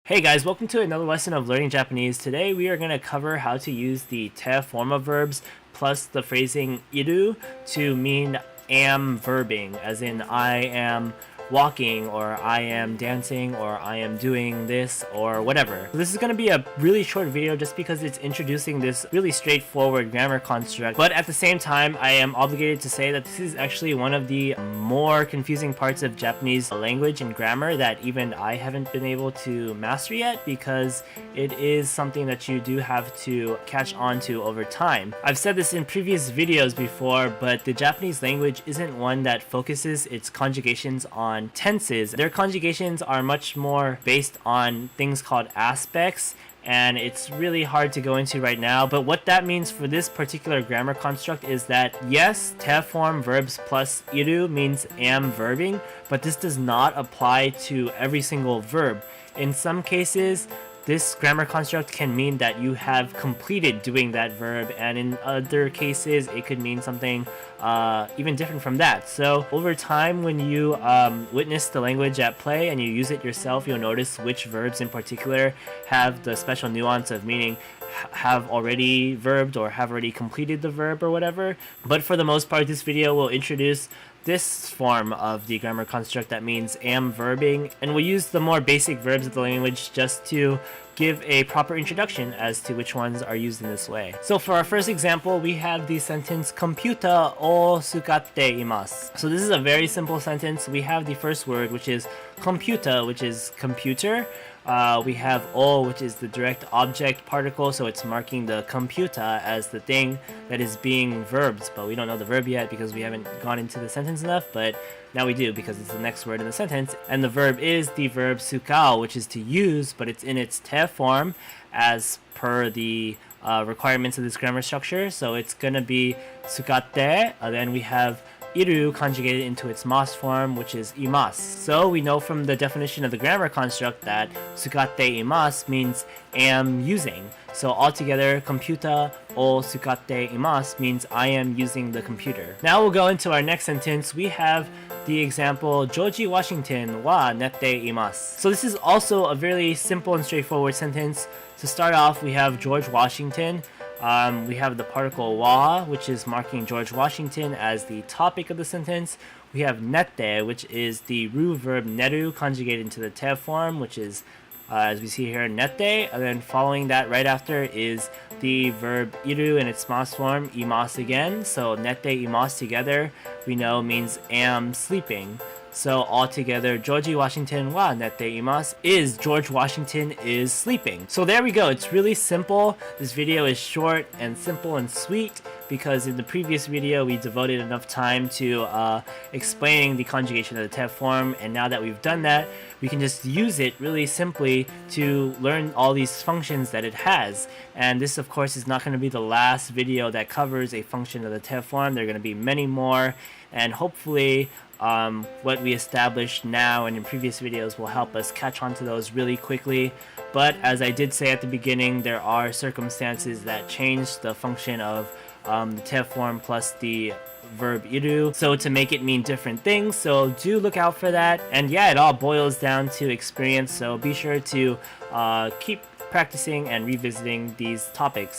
Hey guys, welcome to another lesson of learning Japanese. Today we are going to cover how to use the te form of verbs plus the phrasing iru to mean am verbing, as in I am walking, or I am dancing, or I am doing this, or whatever. So this is going to be a really short video just because it's introducing this really straightforward grammar construct, but at the same time I am obligated to say that this is actually one of the more confusing parts of Japanese language and grammar that even I haven't been able to master yet, because it is something that you do have to catch on to over time. I've said this in previous videos before, but the Japanese language isn't one that focuses its conjugations on tenses. Their conjugations are much more based on things called aspects, and it's really hard to go into right now. But what that means for this particular grammar construct is that yes, te form verbs plus iru means am verbing, but this does not apply to every single verb. In some cases, this grammar construct can mean that you have completed doing that verb, and in other cases it could mean something even different from that. So over time, when you witness the language at play and you use it yourself, you'll notice which verbs in particular have the special nuance of meaning have already verbed or have already completed the verb or whatever. But for the most part, this video will introduce this form of the grammar construct that means am verbing, and we'll use the more basic verbs of the language just to give a proper introduction as to which ones are used in this way. So for our first example, we have the sentence "Computer o tsukatte imasu." So this is a very simple sentence. We have the first word, which is computer, which is computer. We have o, which is the direct object particle, so it's marking the computer as the thing that is being verbed, but we don't know the verb yet because we haven't gone into the sentence enough, but now we do because it's the next word in the sentence. And the verb is the verb tsukao, which is to use, but it's in its te form as per the requirements of this grammar structure. So it's gonna be tsukatte, then we have iru conjugated into its mas form, which is imasu. So we know from the definition of the grammar construct that tsukatte imasu means am using. So altogether, computer o tsukatte imasu means I am using the computer. Now we'll go into our next sentence. We have the example Jōji Washington wa nete imasu. So this is also a very simple and straightforward sentence. To start off, we have George Washington. We have the particle wa, which is marking George Washington as the topic of the sentence. We have nete, which is the ru verb neru conjugated into the te form, which is, as we see here, nete. And then following that right after is the verb iru in its mas form, imasu again. So nete imasu together we know means am sleeping. So altogether, Jōji Washington wa nete imasu is George Washington is sleeping. So there we go. It's really simple. This video is short and simple and sweet because in the previous video we devoted enough time to explaining the conjugation of the te form, and now that we've done that, we can just use it really simply to learn all these functions that it has. And this, of course, is not going to be the last video that covers a function of the te form. There are going to be many more, and hopefully what we established now and in previous videos will help us catch on to those really quickly. But as I did say at the beginning, there are circumstances that change the function of the te form plus the verb iru, so to make it mean different things. So do look out for that. And yeah, it all boils down to experience, so be sure to keep practicing and revisiting these topics.